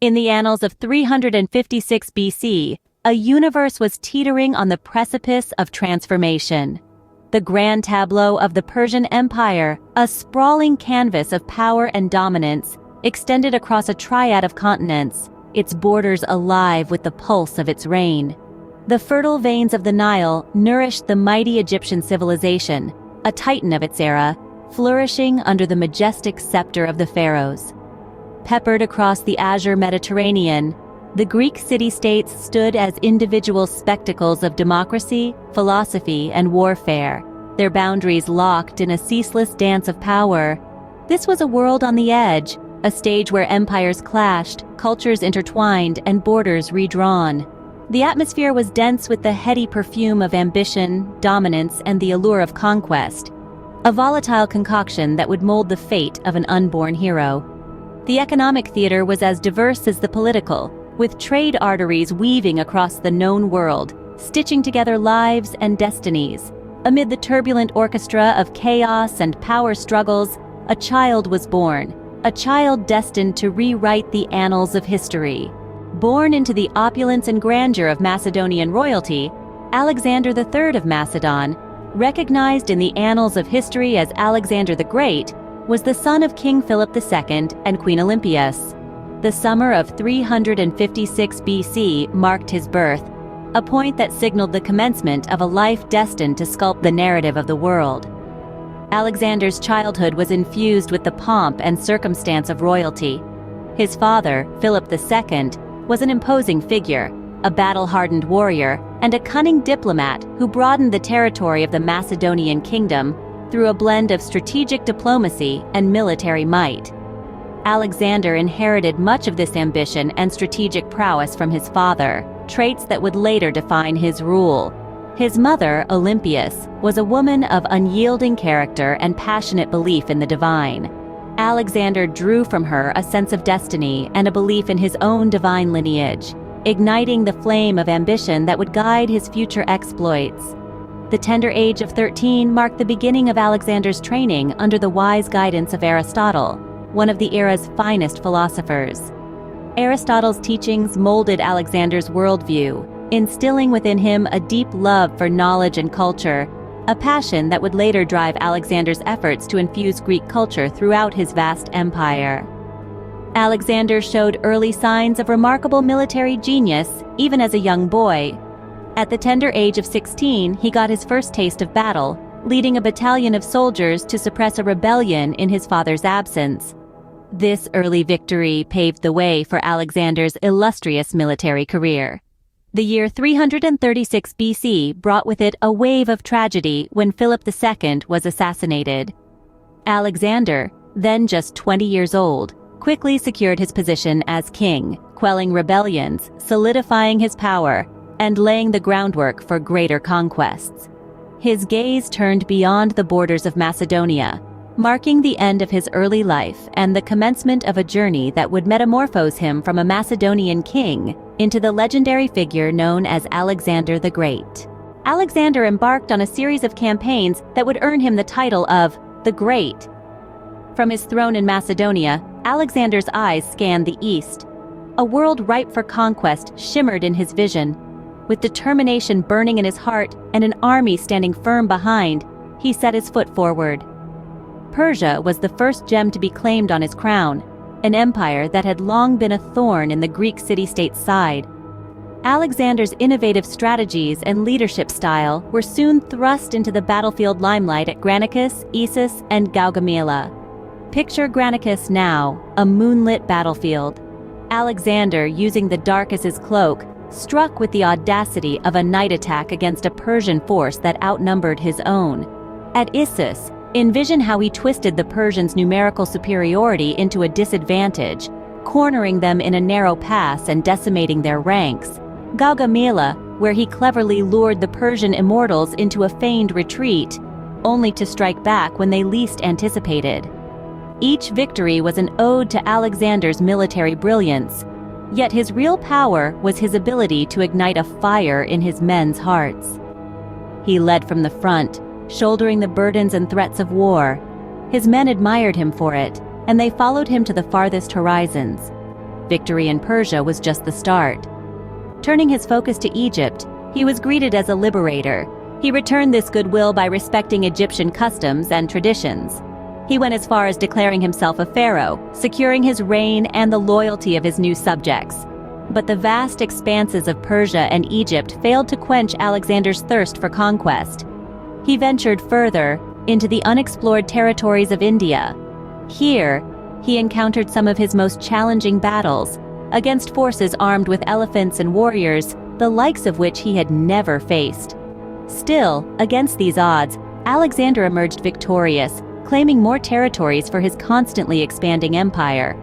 In the annals of 356 BC, a universe was teetering on the precipice of transformation. The grand tableau of the Persian Empire, a sprawling canvas of power and dominance, extended across a triad of continents, its borders alive with the pulse of its reign. The fertile veins of the Nile nourished the mighty Egyptian civilization, a titan of its era, flourishing under the majestic scepter of the pharaohs. Peppered across the azure Mediterranean, the Greek city-states stood as individual spectacles of democracy, philosophy, and warfare, their boundaries locked in a ceaseless dance of power. This was a world on the edge, a stage where empires clashed, cultures intertwined, and borders redrawn. The atmosphere was dense with the heady perfume of ambition, dominance, and the allure of conquest, a volatile concoction that would mold the fate of an unborn hero. The economic theater was as diverse as the political, with trade arteries weaving across the known world, stitching together lives and destinies. Amid the turbulent orchestra of chaos and power struggles, a child was born, a child destined to rewrite the annals of history. Born into the opulence and grandeur of Macedonian royalty, Alexander III of Macedon, recognized in the annals of history as Alexander the Great, was the son of King Philip II and Queen Olympias. The summer of 356 BC marked his birth, a point that signaled the commencement of a life destined to sculpt the narrative of the world. Alexander's childhood was infused with the pomp and circumstance of royalty. His father, Philip II, was an imposing figure, a battle-hardened warrior, and a cunning diplomat who broadened the territory of the Macedonian kingdom through a blend of strategic diplomacy and military might. Alexander inherited much of this ambition and strategic prowess from his father, traits that would later define his rule. His mother, Olympias, was a woman of unyielding character and passionate belief in the divine. Alexander drew from her a sense of destiny and a belief in his own divine lineage, igniting the flame of ambition that would guide his future exploits. The tender age of 13 marked the beginning of Alexander's training under the wise guidance of Aristotle, one of the era's finest philosophers. Aristotle's teachings molded Alexander's worldview, instilling within him a deep love for knowledge and culture, a passion that would later drive Alexander's efforts to infuse Greek culture throughout his vast empire. Alexander showed early signs of remarkable military genius, even as a young boy. At the tender age of 16, he got his first taste of battle, leading a battalion of soldiers to suppress a rebellion in his father's absence. This early victory paved the way for Alexander's illustrious military career. The year 336 BC brought with it a wave of tragedy when Philip II was assassinated. Alexander, then just 20 years old, quickly secured his position as king, quelling rebellions, solidifying his power, and laying the groundwork for greater conquests. His gaze turned beyond the borders of Macedonia, marking the end of his early life and the commencement of a journey that would metamorphose him from a Macedonian king into the legendary figure known as Alexander the Great. Alexander embarked on a series of campaigns that would earn him the title of the Great. From his throne in Macedonia, Alexander's eyes scanned the east. A world ripe for conquest shimmered in his vision. With determination burning in his heart and an army standing firm behind, he set his foot forward. Persia was the first gem to be claimed on his crown, an empire that had long been a thorn in the Greek city-state's side. Alexander's innovative strategies and leadership style were soon thrust into the battlefield limelight at Granicus, Issus, and Gaugamela. Picture Granicus now, a moonlit battlefield. Alexander, using the dark as his cloak, struck with the audacity of a night attack against a Persian force that outnumbered his own. At Issus, envision how he twisted the Persians' numerical superiority into a disadvantage, cornering them in a narrow pass and decimating their ranks. Gaugamela, where he cleverly lured the Persian immortals into a feigned retreat, only to strike back when they least anticipated. Each victory was an ode to Alexander's military brilliance, yet his real power was his ability to ignite a fire in his men's hearts. He led from the front, shouldering the burdens and threats of war. His men admired him for it, and they followed him to the farthest horizons. victory in Persia was just the start. Turning his focus to Egypt, he was greeted as a liberator. He returned this goodwill by respecting Egyptian customs and traditions. He went as far as declaring himself a pharaoh, securing his reign and the loyalty of his new subjects. But the vast expanses of Persia and Egypt failed to quench Alexander's thirst for conquest. He ventured further into the unexplored territories of India. Here, he encountered some of his most challenging battles, against forces armed with elephants and warriors, the likes of which he had never faced. Still, against these odds, Alexander emerged victorious, claiming more territories for his constantly expanding empire.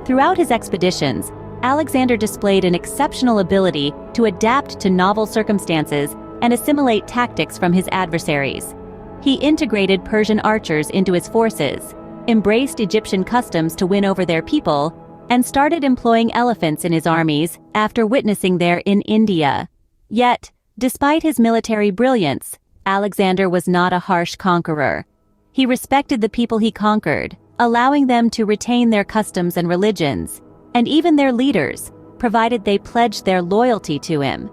Throughout his expeditions, Alexander displayed an exceptional ability to adapt to novel circumstances and assimilate tactics from his adversaries. He integrated Persian archers into his forces, embraced Egyptian customs to win over their people, and started employing elephants in his armies after witnessing their in India. Yet, despite his military brilliance, Alexander was not a harsh conqueror. He respected the people he conquered, allowing them to retain their customs and religions, and even their leaders, provided they pledged their loyalty to him.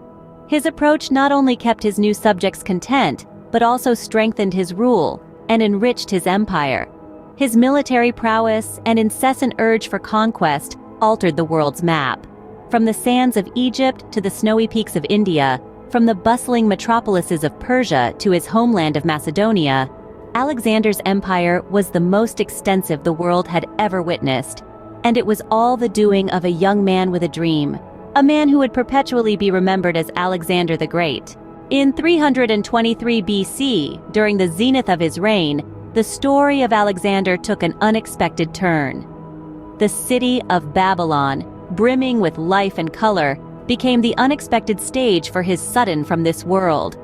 His approach not only kept his new subjects content, but also strengthened his rule and enriched his empire. His military prowess and incessant urge for conquest altered the world's map. From the sands of Egypt to the snowy peaks of India, from the bustling metropolises of Persia to his homeland of Macedonia, Alexander's empire was the most extensive the world had ever witnessed. And it was all the doing of a young man with a dream, a man who would perpetually be remembered as Alexander the Great. In 323 BC, during the zenith of his reign, the story of Alexander took an unexpected turn. The city of Babylon, brimming with life and color, became the unexpected stage for his sudden from this world.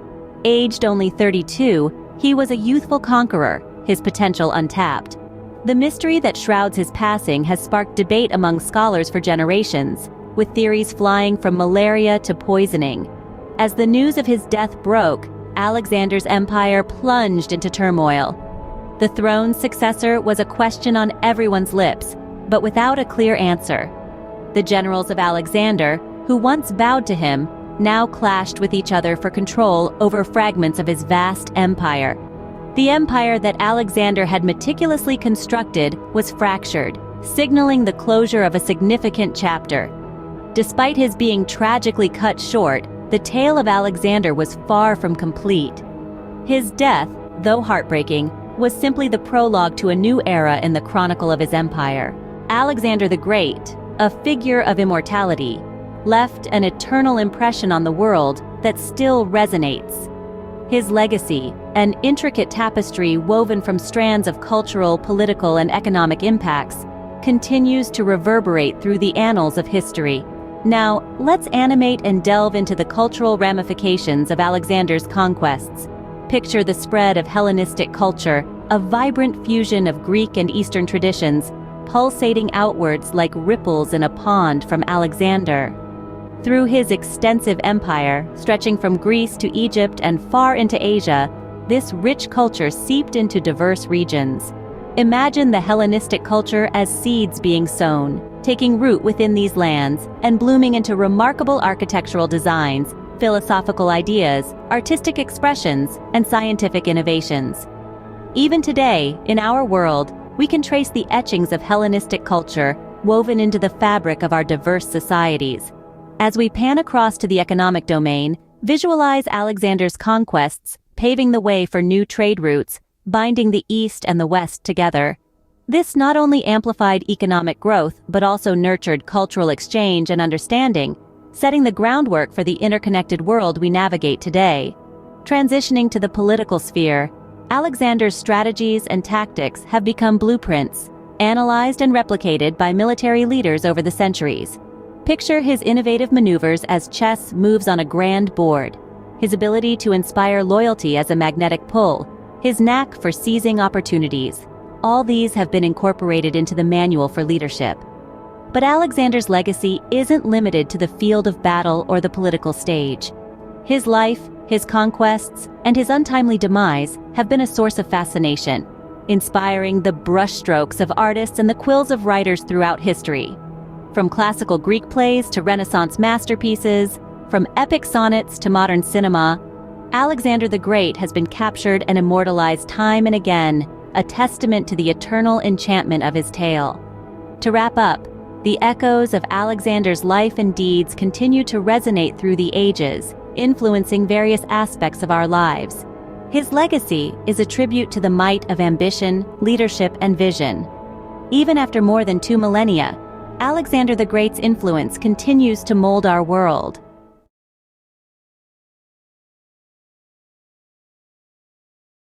Aged only 32, he was a youthful conqueror, his potential untapped. The mystery that shrouds his passing has sparked debate among scholars for generations, with theories flying from malaria to poisoning. As the news of his death broke, Alexander's empire plunged into turmoil. The throne's successor was a question on everyone's lips, but without a clear answer. The generals of Alexander, who once bowed to him, now clashed with each other for control over fragments of his vast empire. The empire that Alexander had meticulously constructed was fractured, signaling the closure of a significant chapter. Despite his being tragically cut short, the tale of Alexander was far from complete. His death, though heartbreaking, was simply the prologue to a new era in the chronicle of his empire. Alexander the Great, a figure of immortality, left an eternal impression on the world that still resonates. His legacy, an intricate tapestry woven from strands of cultural, political, and economic impacts, continues to reverberate through the annals of history. Now, let's animate and delve into the cultural ramifications of Alexander's conquests. Picture the spread of Hellenistic culture, a vibrant fusion of Greek and Eastern traditions, pulsating outwards like ripples in a pond from Alexander. Through his extensive empire, stretching from Greece to Egypt and far into Asia, this rich culture seeped into diverse regions. Imagine the Hellenistic culture as seeds being sown, taking root within these lands and blooming into remarkable architectural designs, philosophical ideas, artistic expressions, and scientific innovations. Even today, in our world, we can trace the etchings of Hellenistic culture woven into the fabric of our diverse societies. As we pan across to the economic domain, visualize Alexander's conquests, paving the way for new trade routes, binding the East and the West together. This not only amplified economic growth, but also nurtured cultural exchange and understanding, setting the groundwork for the interconnected world we navigate today. Transitioning to the political sphere, Alexander's strategies and tactics have become blueprints, analyzed and replicated by military leaders over the centuries. Picture his innovative maneuvers as chess moves on a grand board, his ability to inspire loyalty as a magnetic pull, his knack for seizing opportunities. All these have been incorporated into the manual for leadership. But Alexander's legacy isn't limited to the field of battle or the political stage. His life, his conquests, and his untimely demise have been a source of fascination, inspiring the brushstrokes of artists and the quills of writers throughout history. From classical Greek plays to Renaissance masterpieces, from epic sonnets to modern cinema, Alexander the Great has been captured and immortalized time and again, a testament to the eternal enchantment of his tale. To wrap up, the echoes of Alexander's life and deeds continue to resonate through the ages, influencing various aspects of our lives. His legacy is a tribute to the might of ambition, leadership, and vision. Even after more than 2 millennia, Alexander the Great's influence continues to mold our world,